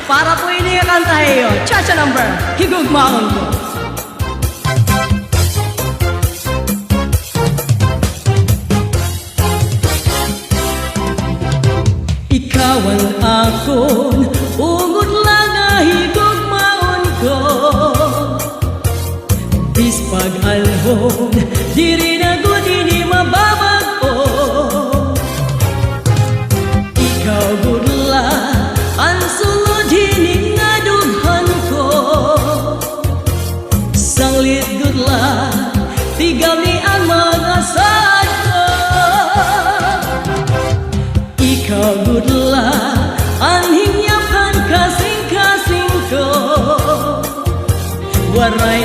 Para po ini kanta iyo, cha-cha number, higugmaon ko. Ikaw ang akon, ungod lang nga higugmaon ko. Bispag alhon, diri na gud ini mababago. Ikaw gud lang ang sulod hini nga dughan ko. Sanglit gud lang, tigaw ni ang mga sad ko. Ikaw gud lang ang hingyapan kasing-kasing ko. Waray